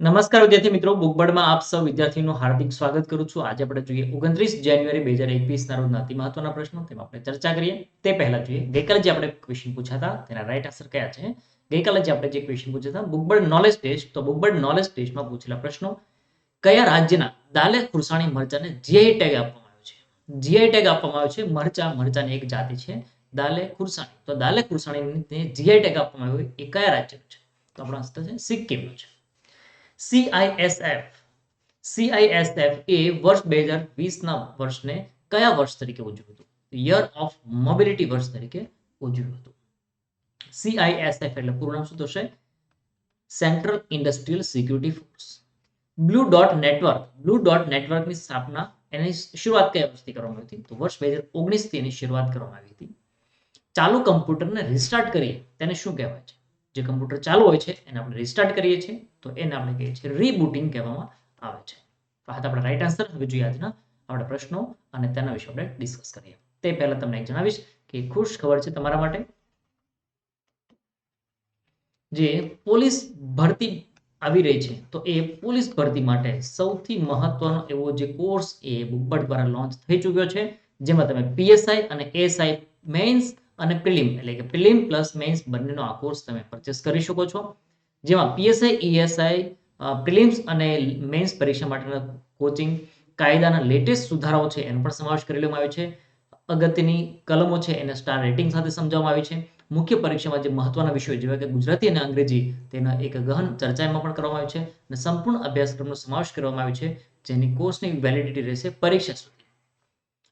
નમસ્કાર વિદ્યાર્થી મિત્રો, બુકબર્ડમાં આપ સૌ વિદ્યાર્થીઓનું હાર્દિક સ્વાગત કરું છું. આજે આપણે જોઈએ 29 જાન્યુઆરી 2021 ના રોજના અતિ મહત્વના પ્રશ્નો, તેમાં આપણે ચર્ચા કરીએ તે પહેલા જોઈએ ગઈકાલે જે આપણે ક્વેશ્ચન પૂછ્યા હતા તેના રાઈટ આન્સર કયા છે. ગઈકાલે જે આપણે જે ક્વેશ્ચન પૂછ્યા હતા બુકબર્ડ નોલેજ ટેસ્ટ, તો બુકબર્ડ નોલેજ ટેસ્ટમાં પૂછેલા પ્રશ્નો કયા રાજ્યના દાલે ખુરસાણી મરચાને જીઆઈ ટેગ આપવામાં આવ્યો છે. જીઆઈ ટેગ આપવામાં આવ્યો છે. મરચાની એક જાતિ છે દાલે ખુરસાણી. તો દાલે ખુરસાણીને જીઆઈ ટેગ આપવામાં આવ્યો એ કયા રાજ્યનો છે? તો આપણો આન્સર છે સિક્કિમનો છે. CISF એ વર્ષ 2020 ના વર્ષને કયા વર્ષ તરીકે ઉજવ્યું હતું? યર ઓફ મોબિલિટી વર્ષ તરીકે ઉજવ્યું હતું. CISF એટલે પૂરું નામ શું થશે? Central industrial security force. Blue dot નેટવર્કની સ્થાપના એની શરૂઆત કયા વર્ષથી કરવામાં આવી હતી? તો વર્ષ 2019 થી એની શરૂઆત કરવામાં આવી હતી. ચાલુ કમ્પ્યુટરને રિસ્ટાર્ટ કરીએ તેને શું કહેવાય છે? જે કમ્પ્યુટર ચાલુ હોય છે એને આપણે રિસ્ટાર્ટ કરીએ છીએ તો એને આપણે કહીએ છીએ રીબૂટિંગ કહેવામાં આવે છે. તો આ આપણા રાઈટ આન્સર. હવે જોઈએ આજના આપણા પ્રશ્નો અને તેના વિશે આપણે ડિસ્કસ કરીએ. તે પહેલા તમને એક જણાવીશ કે ખુશ ખબર છે તમારા માટે, જે પોલીસ ભરતી આવી રહી છે તો એ પોલીસ ભરતી માટે સૌથી મહત્વનો એવો જે કોર્સ એ બુકબર્ડ દ્વારા લોન્ચ થઈ ચૂક્યો છે, જેમાં તમે પીએસઆઈ અને એએસઆઈ મેઇન્સ અને પ્રિલિમ એટલે કે પ્રિલિમ પ્લસ મેઇન્સ બંનેનો આ કોર્સ તમે પરચેસ કરી શકો છો. જેમાં પીએસઆઈ ઈએસઆઈ પ્રિલિમ્સ અને મેઇન્સ પરીક્ષા માટેના કોચિંગ, કાયદાના લેટેસ્ટ સુધારાઓ છે એનો પણ સમાવેશ કરી લેવામાં આવ્યો છે. અગત્યની કલમો છે એને સ્ટાર રેટિંગ સાથે સમજાવવામાં આવી છે. મુખ્ય પરીક્ષામાં જે મહત્વના વિષયો જેવા કે ગુજરાતી અને અંગ્રેજી તેના એક ગહન ચર્ચા એમાં પણ કરવામાં આવી છે અને સંપૂર્ણ અભ્યાસક્રમનો સમાવેશ કરવામાં આવ્યો છે, જેની કોર્સની વેલિડિટી રહેશે પરીક્ષા સુધી.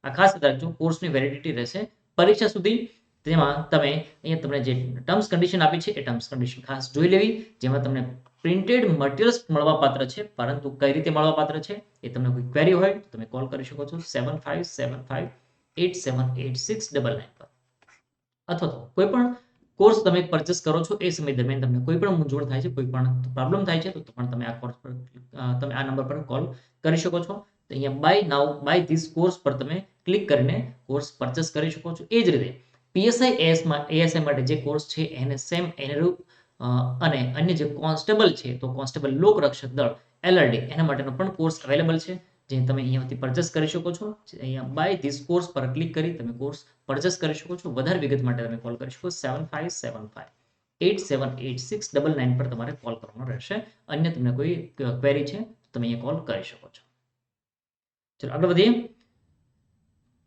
આ ખાસ યાદ રાખજો, કોર્સની વેલિડિટી રહેશે પરીક્ષા સુધી. તેમાં તમે અહીંયા તમને જે ટર્મ્સ કન્ડિશન આપી છે એ ટર્મ્સ કન્ડિશન ખાસ જોઈ લેવી, જેમાં તમને પ્રિન્ટેડ મટીરિયલ્સ મળવાપાત્ર છે, પરંતુ કઈ રીતે મળવાપાત્ર છે એ તમને કોઈ ક્વેરી હોય તો તમે કોલ કરી શકો છો 7575878699 પર. અથવા તો કોઈ પણ કોર્સ તમે પરચેસ કરો છો એ સમય દરમિયાન તમને કોઈ પણ મૂંઝવણ થાય છે, કોઈ પણ પ્રોબ્લેમ થાય છે તો પણ તમે આ કોર્સ પર તમે આ નંબર પર કોલ કરી શકો છો. તો અહીંયા બાય ધીસ કોર્સ પર તમે ક્લિક કરીને કોર્સ પરચેસ કરી શકો છો. એ જ રીતે પીએસઆઈ એએસઆઈ માટે જે કોર્સ છે એને સેમ એનરૂપ અને અન્ય જે કોન્સ્ટેબલ છે તો કોન્સ્ટેબલ લોક રક્ષક દળ એલઆરડી એના માટેનો પણ કોર્સ અવેલેબલ છે, જે તમે અહીંયાથી પરચેસ કરી શકો છો. અહીંયા બાય ધીસ કોર્સ પર ક્લિક કરી તમે કોર્સ પરચેસ કરી શકો છો. વધારે વિગત માટે તમે કોલ કરી શકો 7575878699 પર તમારે કોલ કરવાનો રહેશે. અન્ય તમને કોઈ ક્વેરી છે તમે અહીંયા કોલ કરી શકો છો. ચલો આગળ વધીએ.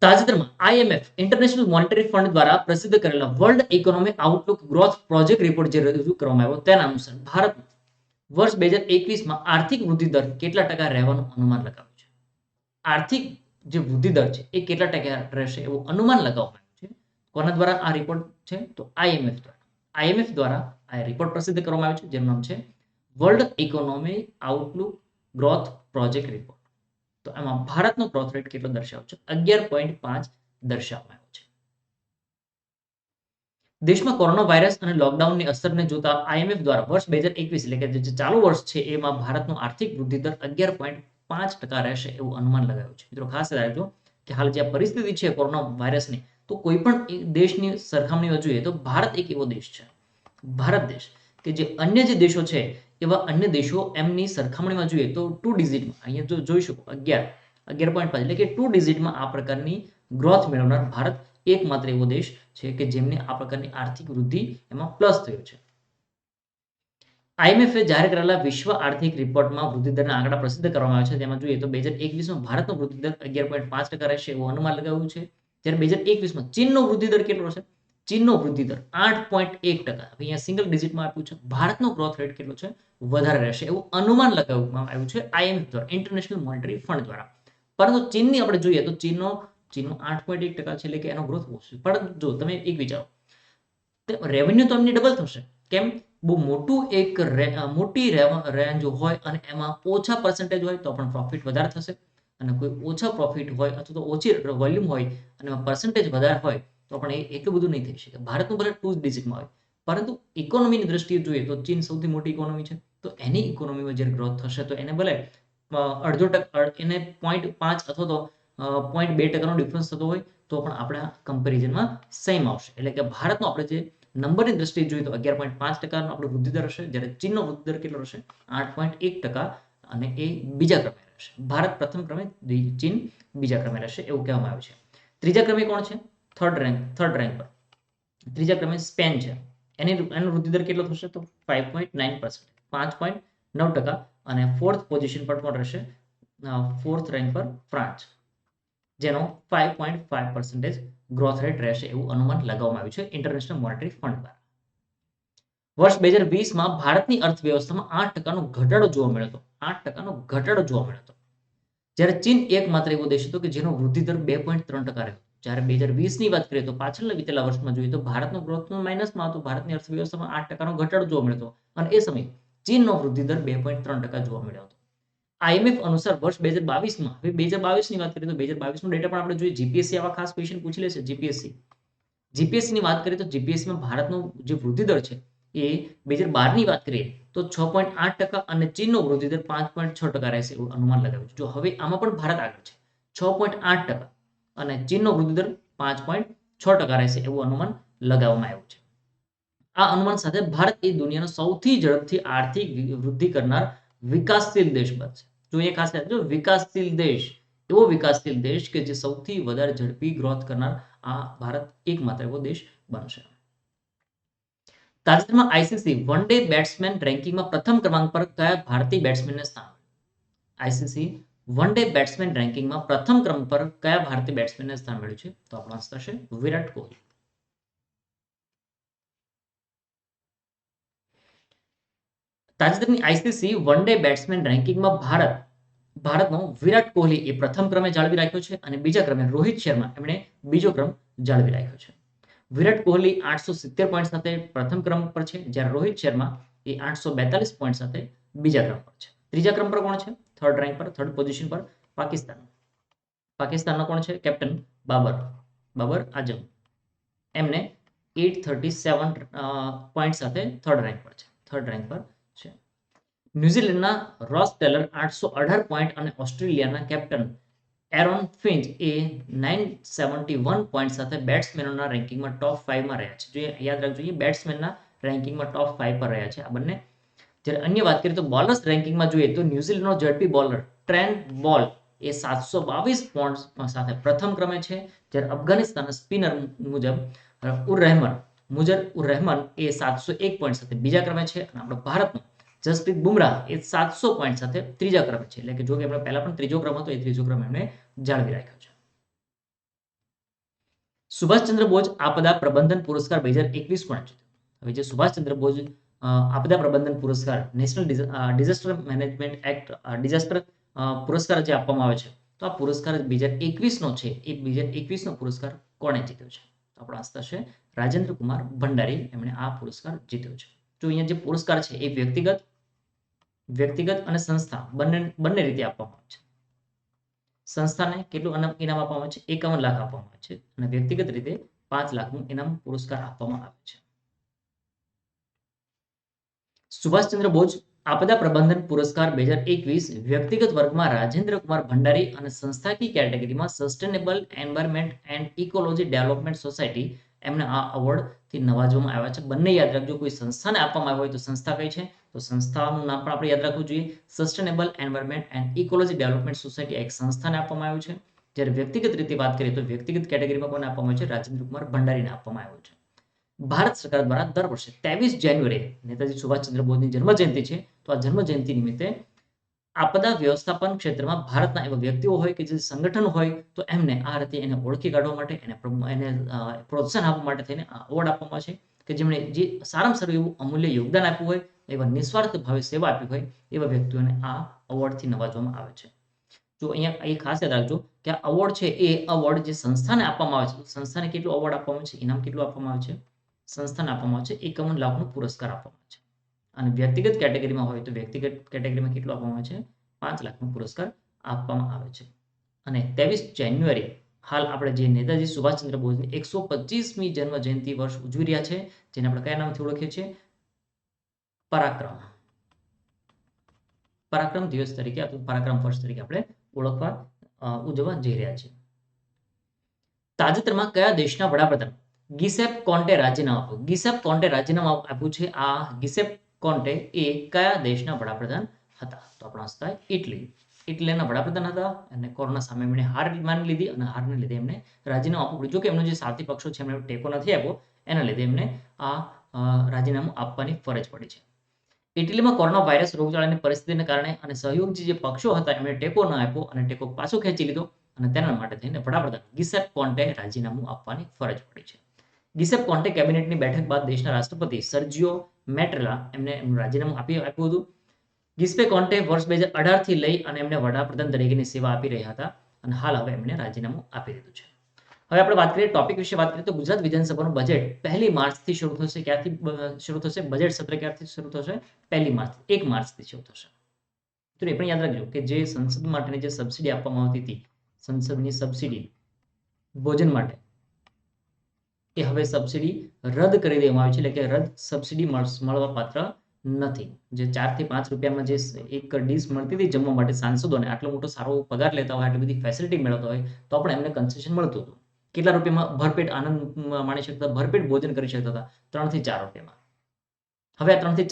તાજેતરમાં આઈએમએફ ઇન્ટરનેશનલ મોનેટરી ફંડ દ્વારા પ્રસિદ્ધ કરેલા world economic Outlook growth project report જે રજૂ કરવામાં આવ્યો તેના અનુસાર ભારત વર્ષ 2021 માં આર્થિક વૃદ્ધિ દર કેટલા ટકા રહેવાનું અનુમાન લગાવ્યું છે? આર્થિક જે વૃદ્ધિ દર છે એ કેટલા ટકા રહેશે એવું અનુમાન લગાવવામાં આવ્યું છે. કોના દ્વારા આ રિપોર્ટ છે? તો આઈએમએફ દ્વારા આ રિપોર્ટ પ્રસિદ્ધ કરવામાં આવ્યો છે, જેનું નામ છે world economic Outlook growth project report. તો આમાં ભારતનો ગ્રોથ રેટ કેટલો દર્શાવ્યો છે? 11.5 દર્શાવવામાં આવ્યો છે. દેશમાં કોરોના વાયરસ અને લોકડાઉનની અસરને જોતા આઈએમએફ દ્વારા વર્ષ 2021 એટલે કે જે ચાલુ વર્ષ છે એમાં ભારતનો આર્થિક વૃદ્ધિ દર 11.5% રહેશે એવું અનુમાન લગાવ્યું છે. મિત્રો ખાસ રાખજો કે હાલ જે પરિસ્થિતિ છે કોરોના વાયરસની, તો કોઈ પણ દેશની સરખામણીમાં જોઈએ તો ભારત એક એવો દેશ છે, ભારત દેશ કે જે અન્ય જે દેશો છે એવા અન્ય દેશો એમની સરખામણીમાં જોઈએ તો 2 ડિજિટમાં અહીંયા જોઈ શકો 11.5 એટલે કે 2 ડિજિટમાં આ પ્રકારની ગ્રોથ મેળવનાર ભારત એકમાત્ર એવો દેશ છે કે જેમને આ પ્રકારની આર્થિક વૃદ્ધિ એમાં પ્લસ થયો છે. આઈએમએફે જાહેર કરેલા વિશ્વ આર્થિક રિપોર્ટમાં વૃદ્ધિ દરના આંકડા પ્રસિદ્ધ કરવામાં આવ્યા છે. તેમાં જોઈએ તો 2021 માં ભારતનો વૃદ્ધિ દર 11.5% રહેશે એવું અનુમાન લગાવ્યું છે. જ્યારે 2021 માં ચીનનો વૃદ્ધિ દર કેટલો છે? ચીનનો વૃદ્ધિ દર 8.1%. અહીંયા સિંગલ ડિજિટમાં આપ્યું છે. ભારતનો ગ્રોથ રેટ કેટલો છે? વધારે રહેશે એવું અનુમાન લગાવવામાં આવ્યું છે આઈએમએફ દ્વારા, ઇન્ટરનેશનલ મોનેટરી ફંડ દ્વારા. પરંતુ ચીનની આપણે જોઈએ તો ચીનનો 8.1% છે, એટલે કે એનો ગ્રોથ ઓછો છે. પરંતુ જો તમે એક વિચારો, રેવન્યુ તો એમની ડબલ થશે. કેમ? બહુ મોટું એક મોટી રેન્જ હોય અને એમાં ઓછા પર્સન્ટેજ હોય તો પણ પ્રોફિટ વધારે થશે, અને કોઈ ઓછા પ્રોફિટ હોય અથવા તો ઓછી વોલ્યુમ હોય અને પર્સન્ટેજ વધારે હોય તો પણ એ એટલું બધું નહીં થઈ શકે. ભારતનું ભલે 2 ડિજિટમાં હોય, પરંતુ ઇકોનોમીની દ્રષ્ટિએ જોઈએ તો ચીન સૌથી મોટી ઇકોનોમી છે, તો એની ઇકોનોમીમાં જ્યારે ગ્રોથ થશે તો એને ભલે 0.5% એને 0.5 અથવા તો 0.2% ડિફરન્સ થતો હોય તો પણ આપણા કમ્પેરિઝનમાં સેમ આવશે. એટલે કે ભારતનો આપણે જે નંબરની દ્રષ્ટિએ જોઈએ તો 11.5% આપણો વૃદ્ધિ દર હશે, જ્યારે ચીનનો વૃદ્ધિ દર કેટલો રહેશે 8.1%, અને એ બીજા ક્રમે રહેશે. ભારત પ્રથમ ક્રમે, ચીન બીજા ક્રમે રહેશે એવું કહેવામાં આવ્યું છે. ત્રીજા ક્રમે કોણ છે? થર્ડ રેન્ક પર ત્રીજા ક્રમે સ્પેન છે. એનો વૃદ્ધિ દર કેટલો થશે? તો 5.9%, 5.9%. અને ફોર્થ પોઝિશન પર કોણ રહેશે? ફોર્થ રેન્ક પર ફ્રાન્સ, જેનો 5.5% ગ્રોથ રેટ રહેશે એવું અનુમાન લગાવવામાં આવ્યું છે ઇન્ટરનેશનલ મોનેટરી ફંડ દ્વારા. વર્ષ 2020માં ભારતની અર્થવ્યવસ્થામાં 8%નો ઘટાડો જોવા મળ્યો હતો. 8%નો ઘટાડો જોવા મળ્યો હતો. જ્યારે ચીન એકમાત્ર એવો દેશ હતો કે જેનો વૃદ્ધિ દર 2.3% રહ્યો. જ્યારે 2020ની વાત કરીએ તો પાછળના વિતેલા વર્ષમાં જોઈએ તો ભારતનો ગ્રોથ માઇનસમાં હતો. ભારતની અર્થવ્યવસ્થામાં 8%નો ઘટાડો જોવા મળ્યો હતો, અને એ સમયે ચીનનો વૃદ્ધિ દર 2.3% જોવા મળ્યો હતો. IMF અનુસાર વર્ષ 2022માં, હવે 2022ની વાત કરીએ તો 2022નો ડેટા પણ આપણે જોઈએ. જીપીએસસી આવા ખાસ ક્વેશ્ચન પૂછી લેશે. જીપીએસસી ની વાત કરીએ તો જીપીએસસીમાં ભારતનો જે વૃદ્ધિ દર છે એ 2012ની વાત કરીએ તો 6.8% અને ચીનનો વૃદ્ધિ દર 5.6% રહેશે એવું અનુમાન લગાવ્યું છે. જો હવે આમાં પણ ભારત આગળ છે, 6.8% અને ચીનનો વૃદ્ધિ દર 5.6% રહેશે એવું અનુમાન લગાવવામાં આવ્યું છે. આ અનુમાન સાથે ભારત એ દુનિયાનો સૌથી ઝડપથી આર્થિક વૃદ્ધિ કરનાર વિકાસશીલ દેશ બનશે. જો એ ખાસ યાદ રાખજો, વિકાસશીલ દેશ, એવો વિકાસશીલ દેશ કે જે સૌથી વધારે ઝડપી ગ્રોથ કરનાર આ ભારત એકમાત્ર એવો દેશ બનશે. તાજેતરમાં આઈસીસી વન ડે બેટ્સમેન રેન્કિંગમાં પ્રથમ ક્રમાંક પર કયા ભારતીય બેટ્સમેનને સ્થાન મળ્યું? આઈસીસી વન ડે બેટ્સમેન રેન્કિંગમાં પ્રથમ ક્રમ પર કયા ભારતીય બેટ્સમેનને સ્થાન મળ્યું છે? તો આપણો આન્સર છે વિરાટ કોહલી. તાજેતરની આઈસીસી વન ડે બેટ્સમેન રેન્કિંગમાં ભારતનો વિરાટ કોહલી એ પ્રથમ ક્રમે જાળવી રાખ્યો છે, અને બીજા ક્રમે રોહિત શર્મા એમણે બીજો ક્રમ જાળવી રાખ્યો છે. વિરાટ કોહલી 870 પોઈન્ટ સાથે પ્રથમ ક્રમ પર છે, જ્યારે રોહિત શર્મા એ 842 પોઈન્ટ સાથે બીજા ક્રમ પર છે. ત્રીજા ક્રમ પર કોણ છે? થર્ડ પોઝિશન પર પાકિસ્તાનનો કોણ છે? કેપ્ટન બાબર આઝમ, એમને 837 પોઈન્ટ સાથે થર્ડ રેન્ક પર છે. ન્યુઝીલેન્ડના રોસ ટેલર 818 પોઈન્ટ અને ઓસ્ટ્રેલિયાના કેપ્ટન એરોન ફિન્ચ એ 971 પોઈન્ટ સાથે બેટ્સમેનોના રેન્કિંગમાં ટોપ 5 માં રહ્યા છે. યાદ રાખજો, બેટ્સમેનના રેન્કિંગમાં ટોપ 5 પર રહ્યા છે આ બંને. જ્યારે અન્ય વાત કરીએ તો બોલર્સ રેન્કિંગમાં જોઈએ તો ન્યુઝીલેન્ડનો ઝડપી બોલર ટ્રેન્ટ બોલ્ટ એ 722 પોઈન્ટ સાથે પ્રથમ ક્રમે છે, જ્યારે અફઘાનિસ્તાનના સ્પિનર મુજર રહેમાન એ 701 પોઈન્ટ સાથે બીજા ક્રમે છે, અને આપણો ભારતનો જસપ્રીત બુમરાહ એ 700 પોઈન્ટ સાથે ત્રીજા ક્રમે છે. એટલે કે જો કે આપણે પહેલા પણ ત્રીજો ક્રમ હતો, એ ત્રીજો ક્રમ એમણે જાળવી રાખ્યો છે. સુભાષચંદ્ર બોઝ આપદા પ્રબંધન પુરસ્કાર 2021 કોણે જીત્યો? હવે જે સુભાષચંદ્ર બોઝ આપદા પ્રબંધન પુરસ્કાર, national disaster management act disaster પુરસ્કાર જે આપવામાં આવે છે, તો આ પુરસ્કાર 2021નો છે, એ 2021નો પુરસ્કાર કોણે જીત્યો છે? તો આપણો આન્સર છે રાજેન્દ્ર કુમાર ભંડારી, એમણે આ પુરસ્કાર જીત્યો છે. જો અહીંયા જે પુરસ્કાર છે એ વ્યક્તિગત અને સંસ્થા બંને રીતે આપવામાં આવે છે. સંસ્થાને કેટલું ઇનામ આપવામાં આવે છે? 51 લાખ આપવામાં આવે છે, અને વ્યક્તિગત રીતે 5 લાખનું ઇનામ પુરસ્કાર આપવામાં આવે છે. સુભાષચંદ્ર બોઝ આપદા પ્રબંધન પુરસ્કાર 2021 વ્યક્તિગત વર્ગમાં રાજેન્દ્ર કુમાર ભંડારી અને સંસ્થાકીય કેટેગરીમાં sustainable environment and ecology development society એમને આ એવોર્ડથી નવાજવામાં આવ્યા છે. બંને યાદ રાખજો, કોઈ સંસ્થાને આપવામાં આવ્યો હોય તો સંસ્થા કઈ છે? તો સંસ્થાનું નામ પણ આપણે યાદ રાખવું જોઈએ. Sustainable environment and ecology development society એક સંસ્થાને આપવામાં આવ્યું છે. જ્યારે વ્યક્તિગત રીતે વાત કરીએ તો વ્યક્તિગત કેટેગરીમાં કોને આપવામાં આવ્યું છે? રાજેન્દ્ર કુમાર ભંડારીને આપવામાં આવ્યું છે. ભારત સરકાર દ્વારા દર વર્ષે 23 જાન્યુઆરી નેતાજી સુભાષચંદ્ર બોઝની જન્મજયંતિ છે, તો આ જન્મજયંતિ નિમિત્તે આપદા વ્યવસ્થાપન ક્ષેત્રમાં ભારતના એવા વ્યક્તિઓ હોય કે જે સંગઠન હોય તો એમને આ રીતે એને ઓળખી કાઢવા માટે, એને પ્રોત્સાહન આપવા માટે થઈને આ એવોર્ડ આપવામાં આવે છે, કે જેમણે જે સારામાં સારું એવું અમૂલ્ય યોગદાન આપ્યું હોય, એવા નિસ્વાર્થ ભાવે સેવા આપી હોય એવા વ્યક્તિઓને આ એવોર્ડથી નવાજવામાં આવે છે. જો અહીંયા એ ખાસ યાદ રાખજો કે આ એવોર્ડ છે એ એવોર્ડ જે સંસ્થાને આપવામાં આવે છે, સંસ્થાને કેટલું એવોર્ડ આપવામાં આવે છે, ઇનામ કેટલું આપવામાં આવે છે? સંસ્થાને આપવામાં આવે છે 51 લાખનો પુરસ્કાર આપવામાં આવે છે, અને વ્યક્તિગત કેટેગરીમાં હોય તો વ્યક્તિગત કેટેગરીમાં કેટલું આપવામાં આવે છે? 5 લાખનો પુરસ્કાર આપવામાં આવે છે. અને 23 જાન્યુઆરી હાલ આપણે જે નેતાજી સુભાષચંદ્ર બોઝની 125મી જન્મ જયંતિ વર્ષ ઉજવી રહ્યા છે, જેને આપણે કયા નામથી ઓળખીએ છીએ? પરાક્રમ દિવસ તરીકે અથવા પરાક્રમ વર્ષ તરીકે આપણે ઉજવવા જઈ રહ્યા છીએ. તાજેતરમાં કયા દેશના વડાપ્રધાન ગિસેપ કોન્ટે રાજીનામું આપ્યું. ગિસેપ કોન્ટે રાજીનામું આપ્યું છે. આ ગિસેપ કોન્ટે એ કયા દેશના વડાપ્રધાન હતા? તો આપણો થાય ઇટલી. ઇટલીના વડાપ્રધાન હતા અને કોરોના સામે એમણે હાર માની લીધી અને હારને લીધે એમને રાજીનામું આપવું પડ્યું. જો કે એમનો જે સાથી પક્ષો છે એમને ટેકો નથી આપ્યો, એના લીધે એમને આ રાજીનામું આપવાની ફરજ પડી છે. ઇટલીમાં કોરોના વાયરસ રોગચાળાની પરિસ્થિતિને કારણે અને સહયોગી જે પક્ષો હતા એમણે ટેકો ન આપ્યો અને ટેકો પાછો ખેંચી લીધો અને તેના માટે થઈને વડાપ્રધાન ગિસેપ કોન્ટે રાજીનામું આપવાની ફરજ પડી છે. ગિસેપ કોન્ટે કેબિનેટની બેઠક બાદ દેશના રાષ્ટ્રપતિ સર્જિયો મેટ્રેલા એમને એમનું રાજીનામું આપ્યું હતું. ગિસેપ કોન્ટે વર્ષ 2018 થી લઈ અને એમને વડાપ્રધાન તરીકેની સેવા આપી રહ્યા હતા અને હાલ હવે એમને રાજીનામું આપી દીધું છે. હવે આપણે વાત કરીએ ટોપિક વિશે વાત કરીએ તો ગુજરાત વિધાનસભાનું બજેટ 1 માર્ચથી શરૂ થશે. ક્યારથી શરૂ થશે? બજેટ સત્ર ક્યારથી શરૂ થશે? 1 માર્ચ, 1 માર્ચથી શરૂ થશે. તો એ પણ યાદ રાખજો કે જે સંસદ માટેની જે સબસિડી આપવામાં આવતી હતી, સંસદની સબસિડી ભોજન માટે, એ હવે સબસિડી રદ કરી દેવામાં આવી છે. એટલે કે રદ સબસિડી મળવા પાત્ર નથી. જે 4 થી 5 રૂપિયામાં જે એક ડીશ મળતી હતી જમવા માટે સાંસદોને, આટલો મોટો સારો પગાર લેતા હોય, આટલી બધી ફેસિલિટી મેળવતા હોય, તો પણ એમને કન્સેશન મળતું હતું. કેટલા રૂપિયામાં ભરપેટ આનંદ માણી શકતા, ભરપેટ ભોજન કરી શકતા હતા? 3 થી 4 રૂપિયામાં. હવે આ 3 થી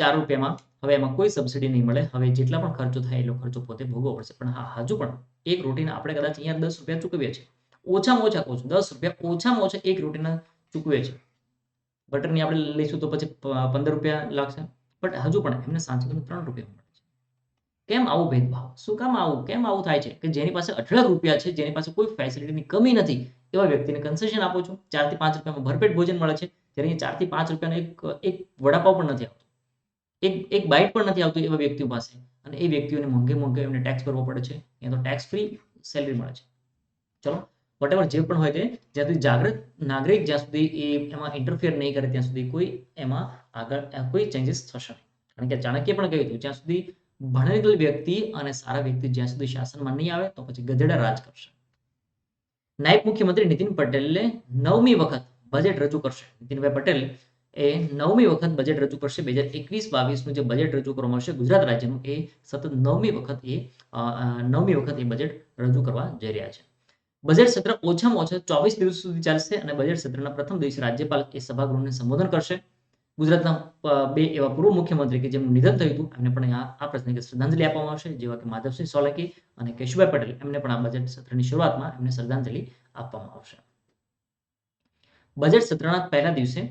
4 રૂપિયામાં હવે એમાં કોઈ સબસિડી નહીં મળે. હવે જેટલા પણ ખર્ચો થાય એટલો ખર્ચો પોતે ભોગવવો પડશે. પણ હા, હજુ પણ એક રોટીના આપણે કદાચ અહીંયા 10 રૂપિયા ચૂકવીએ છીએ. ઓછામાં ઓછા કહું છું 10 રૂપિયા ઓછામાં ઓછા એક રોટીના ચૂકવીએ છીએ. બટરની આપણે લઈશું તો પછી 15 રૂપિયા લાગશે. બટ હજુ પણ એમને સાંસદોને 3 રૂપિયા મળે છે. કેમ આવું ભેદભાવ? શું કામ આવું? કેમ આવું થાય છે કે જેની પાસે અઢળક રૂપિયા છે, જેની પાસે કોઈ ફેસિલિટીની કમી નથી, એવા વ્યક્તિને કન્સેશન આપો છો? 4 થી 5 રૂપિયામાં ભરપેટ ભોજન મળે છે, જ્યારે 4 થી 5 રૂપિયાનો એક વડાપાવ પણ નથી આવતો, એક બાઇટ પણ નથી આવતું એવા વ્યક્તિઓ પાસે. અને એ વ્યક્તિઓને મોંઘે એમને ટેક્સ ભરવો પડે છે. અહીંયા તો ટેક્સ ફ્રી સેલરી મળે છે. ચલો, વોટેવર જે પણ હોય તે, જ્યાં સુધી જાગૃત નાગરિક જ્યાં સુધી એમાં ઇન્ટરફિયર નહીં કરે ત્યાં સુધી કોઈ એમાં આગળ કોઈ ચેન્જીસ થશે નહીં. કારણ કે ચાણક્ય પણ કહ્યું હતું, જ્યાં સુધી ભણેલ વ્યક્તિ અને સારા વ્યક્તિ જ્યાં સુધી શાસનમાં નહીં આવે તો પછી ગધેડા રાજ કરશે. નાયબ મુખ્યમંત્રી નીતિન પટેલે 9મી વખત બજેટ રજૂ કરશે. નીતિનભાઈ પટેલ એ 9મી વખત બજેટ રજૂ કરશે. 2021-22નું જે બજેટ રજૂ કરવામાં આવશે ગુજરાત રાજ્યનું, એ સતત 9મી વખત એ બજેટ રજૂ કરવા જઈ રહ્યા છે. બજેટ સત્ર ઓછામાં ઓછા 24 દિવસ સુધી ચાલશે અને બજેટ સત્રના પ્રથમ દિવસે રાજ્યપાલ એ સભાગૃહને સંબોધન કરશે. ગુજરાતના 2 એવા પૂર્વ મુખ્યમંત્રી કે જેમનું નિધન થયું હતું, એમને પણ આ પ્રસંગે શ્રદ્ધાંજલિ આપવામાં આવશે, જેવા કે માધવસિંહ સોલંકી અને કેશુભાઈ પટેલ. એમને પણ આ બજેટ સત્રની શરૂઆતમાં એમને શ્રદ્ધાંજલિ આપવામાં આવશે. બજેટ સત્રના પહેલા દિવસે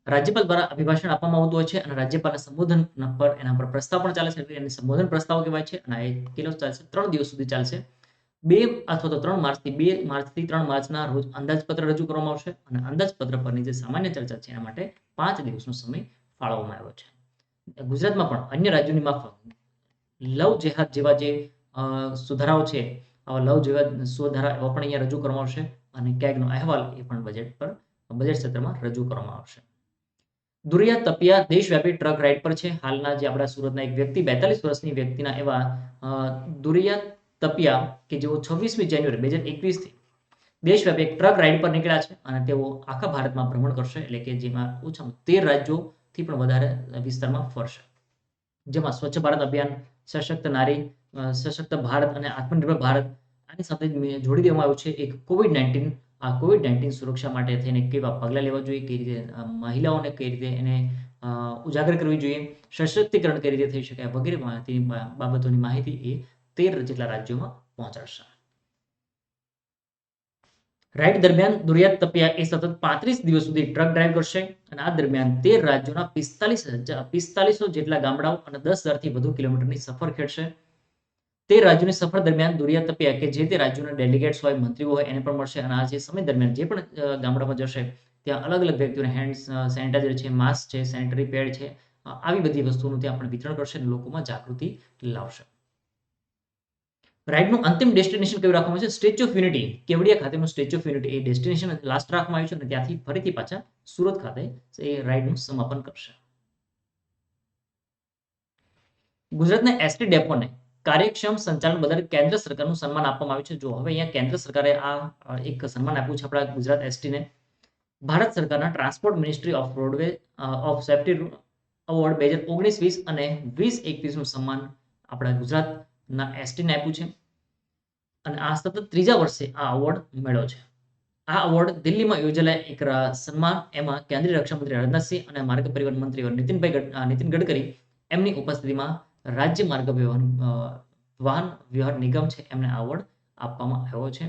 રાજ્યપાલ દ્વારા અભિભાષણ આપવામાં આવતું હોય છે અને રાજ્યપાલના સંબોધન પર એના પર પ્રસ્તાવ પણ ચાલે છે. એને સંબોધન પ્રસ્તાવ કહેવાય છે અને એ કેટલો ચાલશે? 3 દિવસ સુધી ચાલશે. 2 અથવા તો 3 માર્ચથી 3 માર્ચના રોજ અંદાજપત્ર રજૂ કરવામાં આવશે અને અંદાજપત્ર પરની જે સામાન્ય ચર્ચા છે એના માટે 5 દિવસનો સમય ફાળવવામાં આવ્યો છે. ગુજરાતમાં પણ અન્ય રાજ્યોની માફક લવ જેહાદ જેવા જે સુધારાઓ છે, આવા લવ જેવા સુધારા એવા પણ અહીંયા રજૂ કરવામાં આવશે અને કેગનો અહેવાલ એ પણ બજેટ સત્રમાં રજૂ કરવામાં આવશે. દુરિયા તપિયા દેશવ્યાપી ટ્રક રાઇડ પર છે. હાલના જે આપણા સુરતના એક વ્યક્તિ, 42 વર્ષની વ્યક્તિના એવા દુરિયા તપિયા કે જેઓ 26મી જાન્યુઆરી 2021થી દેશવ્યાપી એક ટ્રક રાઇડ પર નીકળ્યા છે અને તેઓ આખા ભારતમાં ભ્રમણ કરશે. એટલે કે જેમાં ઓછામાં 13 રાજ્યોથી પણ વધારે વિસ્તારમાં ફરશે. જેમાં સ્વચ્છ ભારત અભિયાન, સશક્ત નારી, સશક્ત ભારત અને આત્મનિર્ભર ભારત, આની સાથે જોડી દેવામાં આવ્યું છે એક કોવિડ-19. આ કોવિડ-19 સુરક્ષા માટે થઈને કેવા પગલાં લેવા જોઈએ, કઈ રીતે મહિલાઓને કઈ રીતે એને ઉજાગર કરવી જોઈએ, સશક્તિકરણ કઈ રીતે થઈ શકાય વગેરે બાબતોની માહિતી એ 13 જેટલા રાજ્યોમાં પહોંચાડશે. રાઇડ દરમિયાન દુરિયા તપિયા એ સતત 35 દિવસ સુધી ટ્રક ડ્રાઈવ કરશે અને આ દરમિયાન 13 રાજ્યોના 4500 જેટલા ગામડાઓ અને 10,000થી વધુ કિલોમીટરની સફર ખેડશે. 13 રાજ્યોની સફર દરમિયાન દુરિયા તપિયા કે જે તે રાજ્યોના ડેલિગેટ્સ હોય, મંત્રીઓ હોય, એને પણ મળશે અને આ જે સમય દરમિયાન જે પણ ગામડામાં જશે ત્યાં અલગ અલગ વ્યક્તિઓને હેન્ડ સેનિટાઈઝર છે, માસ્ક છે, સેનિટરી પેડ છે, આવી બધી વસ્તુઓનું ત્યાં પણ વિતરણ કરશે અને લોકોમાં જાગૃતિ લાવશે. રાઇડનું અંતિમ ડેસ્ટિનેશન કયું રાખવામાં છે? સ્ટેચ્યુ ઓફ યુનિટી, કેવડિયા ખાતેનું સ્ટેચ્યુ ઓફ યુનિટી એ ડેસ્ટિનેશન લાસ્ટ રાખવામાં આવ્યું છે અને ત્યાંથી ફરીથી પાછા સુરત ખાતે એ રાઇડનું સમાપન કરશે. ગુજરાતના એસટી ડેપોને કાર્યક્ષમ સંચાલન બદલ કેન્દ્ર સરકારનું સન્માન આપવામાં આવ્યું છે. જો હવે અહીંયા કેન્દ્ર સરકારે આ એક સન્માન આપ્યું છે આપણા ગુજરાત એસટીને. ભારત સરકારના transport ministry of roadway of safety award 2019-20 અને 2021નું સન્માન આપણા ગુજરાતના એસટીને આપ્યું છે અને આ સતત 3જા વર્ષે આ એવોર્ડ મળ્યો છે. આ એવોર્ડ દિલ્હીમાં યોજાયેલા એક સન્માન એમાં કેન્દ્રીય રક્ષા મંત્રી રાજનાથસિંહ અને માર્ગ પરિવહન મંત્રી નીતિન ગડકરી એમની ઉપસ્થિતિમાં રાજ્ય માર્ગ વાહન વ્યવહાર નિગમ છે એમને આ એવોર્ડ આપવામાં આવ્યો છે.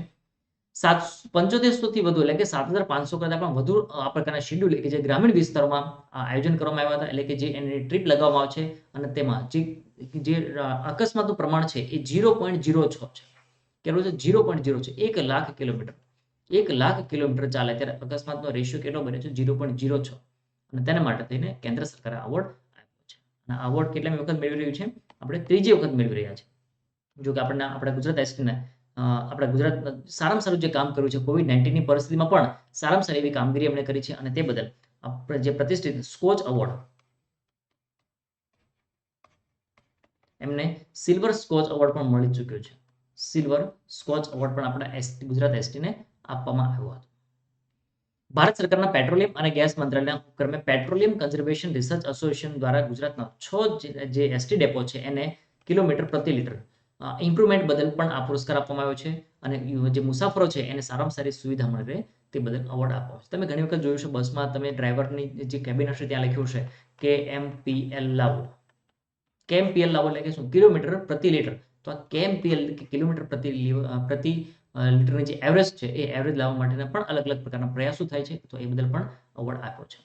7500 થી વધુ એટલે કે 7500 કરતા પણ વધુ આ પ્રકારના શેડ્યુલ કે જે ગ્રામીણ વિસ્તારોમાં આયોજન કરવામાં આવ્યા હતા, એટલે કે જે એની ટ્રીપ લગાવવામાં આવે છે અને તેમાં જે અકસ્માતનું પ્રમાણ છે એ 0.06 છે. કેટલું છે? 0.0 છે. 1 લાખ કિલોમીટર 1 લાખ કિલોમીટર ચાલે ત્યારે અકસ્માતનો રેશિયો કેટલો બને છે? 0.06. અને તેના માટે થઈને કેન્દ્ર સરકારે એવોર્ડ આપ્યો છે. અને આ એવોર્ડ કેટલામી વખત મેળવી રહ્યું છે? આપણે ત્રીજી વખત મેળવી રહ્યા છે. જો કે આપણા ગુજરાત એસટીને આપણા ગુજરાત સારામાં સારું જે કામ કર્યું છે COVID-19 ની પરિસ્થિતિમાં પણ સારામાં સારી એવી કામગીરી એમણે કરી છે અને તે બદલ આપણે જે પ્રતિષ્ઠિત સ્કોચ એવોર્ડ એમને સિલ્વર સ્કોચ એવોર્ડ પણ મળી ચૂક્યો છે. સિલ્વર સ્કોચ એવોર્ડ પણ આપણા ગુજરાત એસટીને આપવામાં આવ્યો હતો. ભારત સરકારના પેટ્રોલિયમ અને ગેસ મંત્રાલયના ઉપક્રમે પેટ્રોલિયમ કન્ઝર્વેશન રિસર્ચ એસોસિએશન દ્વારા ગુજરાતના 6 જે એસટી ડેપો છે એને કિલોમીટર પ્રતિ લીટર ઇમ્પ્રુવમેન્ટ બદલ પણ આ પુરસ્કાર આપવામાં આવ્યો છે અને જે મુસાફરો છે એને સારામાં સારી સુવિધા મળી રહે તે બદલ એવોર્ડ આપવામાં આવે છે. તમે ઘણી વખત જોયું છે બસમાં તમે ડ્રાઈવરની જે કેબિન હશે ત્યાં લખ્યું છે KMPL લાવો. KMPL લાવો એટલે કે શું? કિલોમીટર પ્રતિ લીટર. તો આ KMPL કિલોમીટર પ્રતિ લીટરની જે એવરેજ છે એ એવરેજ લાવવા માટેના પણ અલગ અલગ પ્રકારના પ્રયાસો થાય છે, તો એ બદલ પણ એવોર્ડ આપ્યો છે.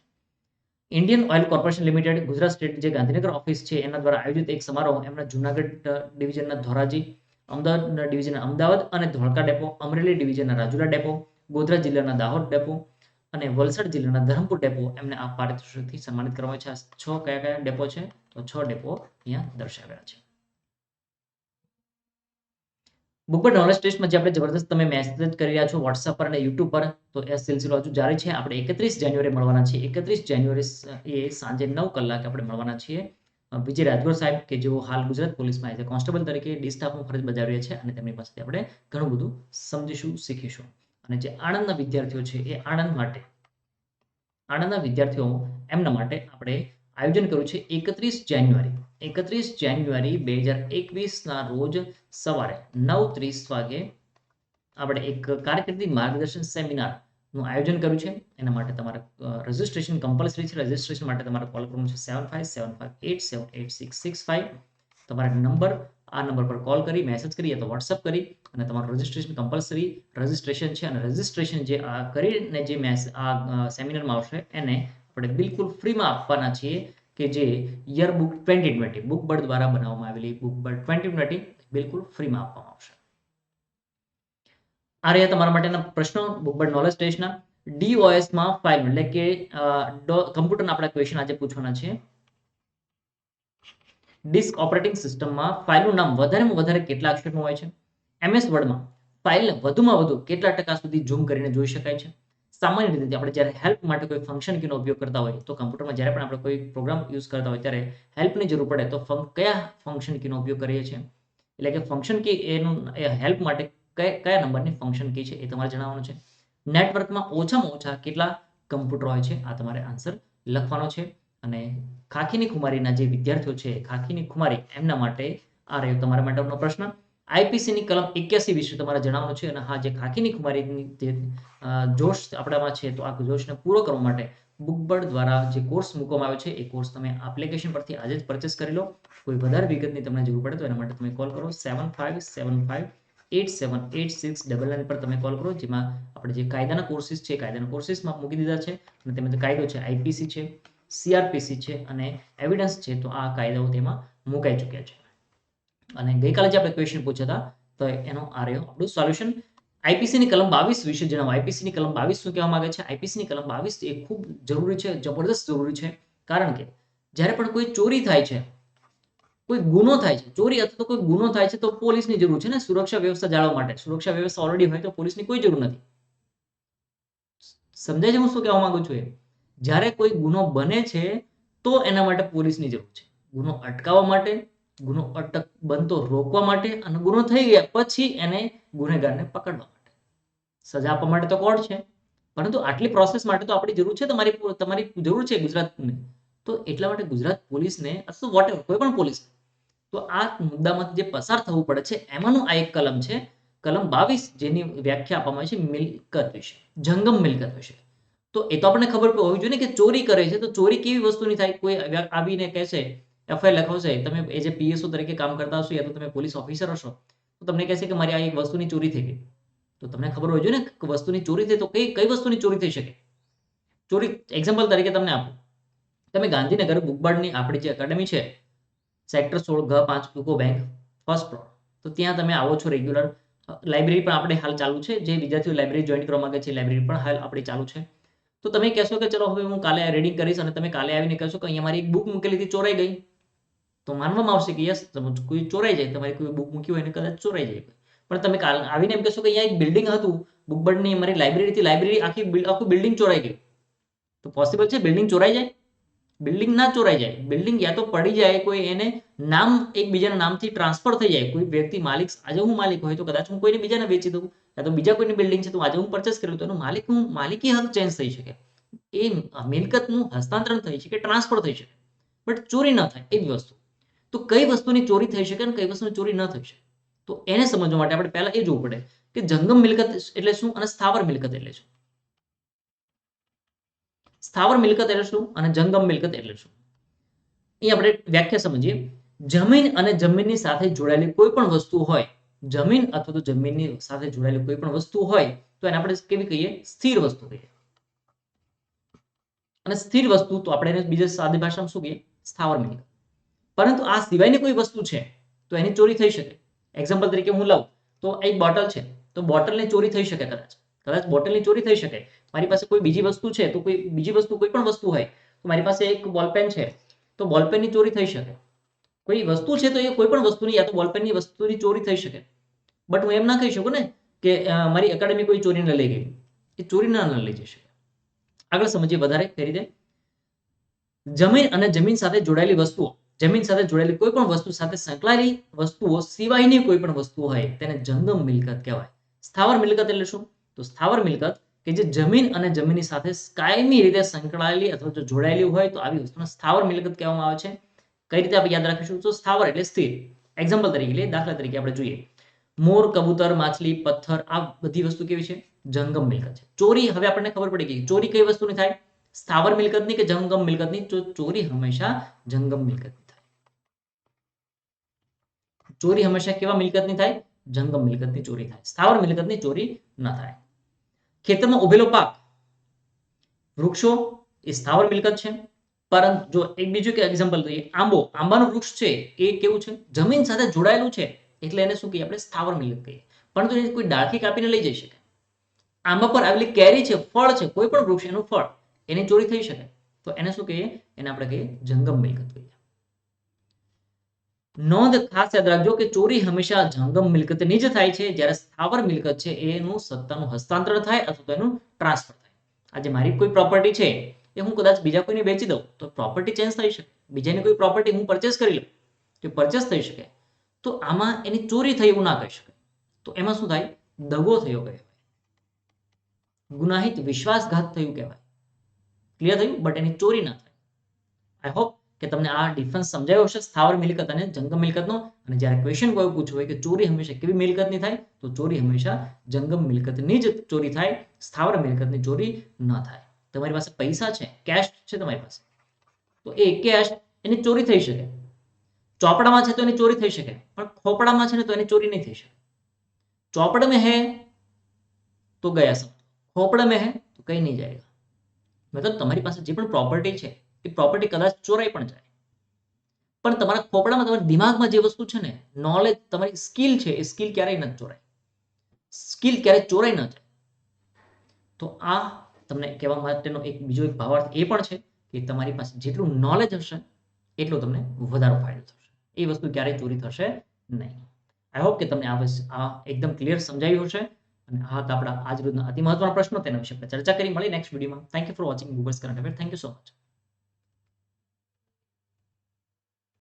Indian oil corporation limited Gujarat state જે ગાંધીનગર ઓફિસ છે એના દ્વારા આયોજિત એક સમારોહ એમના જુનાગઢ ડિવિઝનના ધોરાજી, અમદાવાદ ડિવિઝનના અમદાવાદ અને ધોળકા ડેપો, અમરેલી ડિવિઝનના રાજુલા ડેપો, ગોધરા જિલ્લાના દાહોદ ડેપો અને વલસાડ જિલ્લાના ધરમપુર ડેપો એમને આ પારિતોષિકથી સન્માનિત કરવામાં છે. આ 6 કયા કયા ડેપો છે? તો 6 ડેપો અહીંયા દર્શાવ્યા છે. બુકબર્ડ નોલેજ ટેસ્ટમાં જે આપણે જબરદસ્ત તમે મેસેજ કરી રહ્યા છો વોટ્સએપ પર અને યુટ્યુબ પર, તો એ સિલસિલો હજુ જારી છે. આપણે 31 જાન્યુઆરી મળવાના છીએ. 31 જાન્યુઆરી એ સાંજે 9 કલાકે આપણે મળવાના છીએ. વિજય રાજગોર સાહેબ કે જેઓ હાલ ગુજરાત પોલીસમાં એઝ કોન્સ્ટેબલ તરીકે ડી સ્ટાફમાં ફરજ બજાવી રહ્યા છે અને તેમની પાસેથી આપણે ઘણું બધું સમજીશું, શીખીશું. અને જે આણંદના વિદ્યાર્થીઓ છે એ આણંદના વિદ્યાર્થીઓ એમના માટે આપણે આયોજન કર્યું છે 31 જાન્યુઆરી 2021ના રોજ સવારે 9:30 વાગે આપણે એક કારકિર્દી માર્ગદર્શન સેમિનારનું આયોજન કર્યું છે. એના માટે તમારે રજિસ્ટ્રેશન કમ્પલસરી છે. રજિસ્ટ્રેશન માટે તમારે કોલ કરવાનો છે 7575878665. તમારે આ નંબર પર કોલ કરી, મેસેજ કરી અથવા વોટ્સઅપ કરી અને તમારું રજિસ્ટ્રેશન કમ્પલસરી રજિસ્ટ્રેશન છે. અને રજિસ્ટ્રેશન જે કરીને જે સેમિનારમાં આવશે એને આપણે બિલકુલ ફ્રીમાં આપવાના છીએ, કે જે યર બુક 2020 બુકબર્ડ દ્વારા બનાવવામાં આવેલી બુકબર્ડ 2020 બિલકુલ ફ્રીમાં આપવામાં આવશે. આ રહ્યા તમારા માટેના પ્રશ્નો બુકબર્ડ નોલેજ ટેસ્ટના. DOS માં ફાઇલ એટલે કે કમ્પ્યુટરના આપણા ક્વેશ્ચન આજે પૂછવાના છે. ડિસ્ક ઓપરેટિંગ સિસ્ટમમાં ફાઇલનું નામ વધારેમાં વધારે કેટલા અક્ષરનું હોય છે? MS વર્ડમાં ફાઇલને વધુમાં વધુ કેટલા ટકા સુધી ઝૂમ કરીને જોઈ શકાય છે? સામાન્ય રીતે આપણે જ્યારે હેલ્પ માટે કોઈ ફંક્શન કીનો ઉપયોગ કરતા હોય તો કમ્પ્યુટરમાં જ્યારે પણ આપણે કોઈ પ્રોગ્રામ યુઝ કરતા હોય ત્યારે હેલ્પની જરૂર પડે તો કયા ફંક્શન કીનો ઉપયોગ કરીએ છીએ? એટલે કે ફંક્શન કી હેલ્પ માટે કયા નંબરની ફંક્શન કી છે એ તમારે જણાવવાનું છે. નેટવર્કમાં ઓછામાં ઓછા કેટલા કમ્પ્યુટર હોય છે? આ તમારે આન્સર લખવાનો છે. અને ખાખીની ખુમારીના જે વિદ્યાર્થીઓ છે, ખાખીની ખુમારી એમના માટે આ રહ્યો તમારા માટેનો પ્રશ્ન. આઈપીસીની કલમ 81 વિશે તમારે જણાવવાનું છે. અને હા, જે ખાખીની ખુમારીની જે જોશ આપણામાં છે તો આ જોશને પૂરો કરવા માટે બુકબર્ડ દ્વારા જે કોર્સ મૂકવામાં આવ્યો છે એ કોર્સ તમે એપ્લિકેશન પરથી આજે જ પરચેસ કરી લો. કોઈ વધારે વિગતની તમને જરૂર પડે તો એના માટે તમે કોલ કરો 7575878699 પર તમે કોલ કરો. જેમાં આપણે જે કાયદાના કોર્સિસ છે કાયદાના કોર્સિસમાં મૂકી દીધા છે અને તેમાં કાયદો છે, આઈપીસી છે, CRPC છે અને એવિડન્સ છે, તો આ કાયદાઓ તેમાં મુકાઈ ચૂક્યા છે. અને ગઈકાલે જે આપણે ક્વેશ્ચન પૂછ્યા હતા તો એનો આ રહ્યો આપણું સોલ્યુશન. આઈપીસીની કલમ 22 વિશે જણાવો. આઈપીસીની કલમ 22 શું કહેવા માંગે છે? આઈપીસીની કલમ 22 એ ખૂબ જરૂરી છે, જબરદસ્ત જરૂરી છે. કારણ કે જ્યારે પણ કોઈ ચોરી થાય છે, કોઈ ગુનો થાય છે, ચોરી અથવા તો કોઈ ગુનો થાય છે તો પોલીસની જરૂર છે ને સુરક્ષા વ્યવસ્થા જાળવવા માટે. સુરક્ષા વ્યવસ્થા ઓલરેડી હોય તો પોલીસની કોઈ જરૂર નથી. સમજાય છે હું શું કહેવા માંગુ છું? જ્યારે કોઈ ગુનો બને છે તો એના માટે પોલીસની જરૂર છે. ગુનો અટકાવવા માટે, ગુનો બનતો રોકવા માટે અને ગુનો થઈ ગયા પછી એને ગુનેગારને પકડવા માટે, સજા આપવા માટે તો કોર્ટ છે. પરંતુ આટલી પ્રોસેસ માટે તો આપણી જરૂર છે, તમારી જરૂર છે ગુજરાતને. તો એટલા માટે ગુજરાત પોલીસને અથવા વોટેવર કોઈ પણ પોલીસ તો આ મુદ્દામાંથી જે પસાર થવું પડે છે એમાંનું આ એક કલમ છે. કલમ 22 જેની વ્યાખ્યા આપવામાં આવી છે મિલકત વિશે, જંગમ મિલકત વિશે. તો એ તો આપણને ખબર હોવી જોઈએ ને કે ચોરી કરે છે તો ચોરી કેવી વસ્તુની થાય. કોઈ આવીને કહેશે, એફઆઈઆર લખાવશે, તમે એ જે પીએસઓ તરીકે કામ કરતા હશો યા તો તમે પોલીસ ઓફિસર હશો, તો તમને કહેશે કે મારી આ એક વસ્તુની ચોરી થઈ ગઈ. તો તમને ખબર હોવી જોઈએ ને કે વસ્તુની ચોરી થઈ તો કઈ વસ્તુની ચોરી થઈ શકે. ચોરી એક્ઝામ્પલ તરીકે તમને આપું, તમે ગાંધીનગર બુકબાર્ડની આપણી જે એકેડમી છે, sector 16 G5 UCO bank first floor, તો ત્યાં તમે આવો છો રેગ્યુલર. લાઇબ્રેરી પણ આપણે હાલ ચાલુ છે. જે વિદ્યાર્થીઓ લાઇબ્રેરી જોઈન કરવા માંગે છે, લાઇબ્રેરી પણ હાલ આપણી ચાલુ છે. તો તમે કહેશો કે ચલો હવે હું કાલે રીડિંગ કરીશ, અને તમે કાલે આવીને કહેશો કે અહીંયા મારી એક બુક મૂકેલી હતી, ચોરાઈ ગઈ. તો માનવામાં આવશે કે યસ, કોઈ ચોરાઈ જાય, તમારી કોઈ બુક મૂકી હોય ને કદાચ ચોરાઈ જાય. પણ તમે કાલ આવીને એમ કહેશો કે અહીંયા એક બિલ્ડિંગ હતું બુકબર્ડની, મારી લાઇબ્રેરી હતી, લાઇબ્રેરી આખું બિલ્ડિંગ ચોરાઈ ગયું. તો પોસિબલ છે બિલ્ડિંગ ચોરાઈ જાય? બિલ્ડિંગ ના ચોરાઈ જાય. બિલ્ડિંગ યા તો પડી જાય, કોઈ એને નામ એકબીજાના નામથી ટ્રાન્સફર થઈ જાય. કોઈ વ્યક્તિ માલિક, આજે હું માલિક હોય તો કદાચ હું કોઈને બીજાને વેચી દઉં, યા તો બીજા કોઈની બિલ્ડિંગ છે તો આજે હું પરચેસ કર્યું તો એનો માલિકી હક ચેન્જ થઈ શકે, એ મિલકતનું હસ્તાંતરણ થઈ શકે, ટ્રાન્સફર થઈ શકે, બટ ચોરી ન થાય એવી વસ્તુ. તો કઈ વસ્તુની ચોરી થઈ શકે અને કઈ વસ્તુની ચોરી ન થઈ શકે, તો એને સમજવા માટે આપણે પહેલા એ જોવું પડે કે જંગમ મિલકત એટલે શું અને સ્થાવર મિલકત એટલે શું. સ્થાવર મિલકત એટલે શું અને જંગમ મિલકત એટલે શું, એ આપણે વ્યાખ્યા સમજીએ. જમીન અને જમીનની સાથે જોડાયેલી કોઈ પણ વસ્તુ હોય, જમીન અથવા તો જમીનની સાથે જોડાયેલી કોઈ પણ વસ્તુ હોય તો એને આપણે કેવી કહીએ? સ્થિર વસ્તુ કહીએ. અને સ્થિર વસ્તુ તો આપણે એને બીજા સાદી ભાષામાં શું કહીએ? સ્થાવર મિલકત. પરંતુ આ સિવાયની કોઈ વસ્તુ છે તો એની ચોરી થઈ શકે. એક્ઝામ્પલ તરીકે હું લઉં તો એક બોટલ છે, તો બોટલની ચોરી થઈ શકે, કદાચ બોટલની ચોરી થઈ શકે. મારી પાસે કોઈ બીજી વસ્તુ છે, તો કોઈ બીજી વસ્તુ, કોઈ પણ વસ્તુ હોય, તો મારી પાસે એક બોલપેન છે તો બોલપેનની ચોરી થઈ શકે. કોઈ વસ્તુ છે તો એ કોઈ પણ વસ્તુની, યા તો બોલપેનની વસ્તુની ચોરી થઈ શકે. બટ હું એમ ના કહી શકું ને કે મારી એકેડમી કોઈ ચોરીને લઈ ગઈ. એ ચોરી ના લઈ જઈ શકે. આગળ સમજીએ વધારે કઈ રીતે. જમીન અને જમીન સાથે જોડાયેલી વસ્તુઓ, જમીન સાથે જોડાયેલી કોઈ પણ વસ્તુ સાથે સંકળાયેલી વસ્તુઓ સિવાયની કોઈ પણ વસ્તુ હોય તેને જંગમ મિલકત કહેવાય. સ્થાવર મિલકત એટલે શું? તો સ્થાવર મિલકત કે જે જમીન અને જમીનની સાથે કાયમી રીતે સંકળાયેલી અથવા તો જોડાયેલી હોય તો આવી વસ્તુને સ્થાવર મિલકત કહેવામાં આવે છે. કઈ રીતે આપણે યાદ રાખીશું? તો સ્થાવર એટલે સ્થિર. એક્ઝામ્પલ તરીકે, દાખલા તરીકે આપણે જોઈએ, મોર, કબૂતર, માછલી, પથ્થર, આ બધી વસ્તુ કેવી છે? જંગમ મિલકત છે. ચોરી, હવે આપણને ખબર પડી ગઈ ચોરી કઈ વસ્તુની થાય? સ્થાવર મિલકતની કે જંગમ મિલકતની? તો ચોરી હંમેશા જંગમ મિલકતની થાય. ચોરી હંમેશા કેવા મિલકતની થાય? જંગમ મિલકતની ચોરી થાય. સ્થાવર મિલકતની ચોરી ન થાય. ખેતરમાં ઉભેલો પાક, વૃક્ષો, એ સ્થાવર મિલકત છે. પરંતુ જો એક બીજું કે એક્ઝામ્પલ લઈએ, આંબાનું વૃક્ષ છે એ કેવું છે? જમીન સાથે જોડાયેલું છે, એટલે એને શું કહીએ? આપણે સ્થાવર મિલકત કહીએ. પરંતુ એને કોઈ ડાળખી કાપીને લઈ જઈ શકે. આંબા પર આવેલી કેરી છે, ફળ છે, કોઈ પણ વૃક્ષ, એનું ફળ, એની ચોરી થઈ શકે, તો એને શું કહીએ? એને આપણે કહીએ જંગમ મિલકત કહીએ. નોંધ ખાસ યાદ રાખજો કે ચોરી હંમેશા જંગમ મિલકતની જ થાય છે, જ્યારે સ્થાવર મિલકત છે એનું સત્તાનું હસ્તાંતરણ થાય અથવા તો એનું ટ્રાન્સફર થાય. આજે મારી કોઈ પ્રોપર્ટી છે એ હું કદાચ બીજા કોઈને વેચી દઉં તો પ્રોપર્ટી ચેન્જ થઈ શકે. બીજાની કોઈ પ્રોપર્ટી હું પરચેસ કરી લઉં તો પરચેસ થઈ શકે. તો આમાં એની ચોરી થઈ એવું ના કહી શકાય. તો એમાં શું થાય? દગો થયો કહેવાય, ગુનાહિત વિશ્વાસઘાત થયું કહેવાય. ક્લિયર થયું? બટ એની ચોરી ના થાય. આઈ હોપ કે તમને આ ડિફરન્સ સમજાયો હશે સ્થાવર મિલકત અને જંગમ મિલકતનો. અને જ્યારે ક્વેશ્ચન કોઈ પૂછવું હોય કે ચોરી હંમેશા કેવી મિલકતની થાય, તો ચોરી હંમેશા જંગમ મિલકતની જ ચોરી થાય, સ્થાવર મિલકતની ચોરી ન થાય. તમારી પાસે પૈસા છે, કેશ છે તમારી પાસે, તો એ કેશ એની ચોરી થઈ શકે. ચોપડામાં છે તો એની ચોરી થઈ શકે, પણ ખોપડામાં છે ને તો એની ચોરી નહીં થઈ શકે. चौपड़ में है तो गया सब, खोपड़ में है तो कहीं नहीं जाएगा. મતલબ તમારી પાસે જે પણ પ્રોપર્ટી છે એ પ્રોપર્ટી કદાચ ચોરાઈ પણ જાય, પણ તમારા ખોપડામાં, તમારા દિમાગમાં જે વસ્તુ છે ને, નોલેજ, તમારી સ્કિલ છે, એ સ્કિલ ક્યારેય ન ચોરાય. સ્કિલ ક્યારેય ચોરાઈ ન જાય. તો આ તમને કહેવા માટેનો એક બીજો એક ભાવાર્થ એ પણ છે કે તમારી પાસે જેટલું નોલેજ હશે એટલો તમને વધારે ફાયદો થશે. એ વસ્તુ ક્યારેય ચોરી થશે નહીં. આઈ હોપ કે તમને આ એકદમ ક્લિયર સમજાયું હશે. અને આ હતા આપણા આજ રોજના અતિ મહત્વના પ્રશ્નો, તેના વિશે આપણે ચર્ચા કરી. મળી નેક્સ્ટ વિડીયોમાં. Thank you for watching Googles current affair. Thank you so much.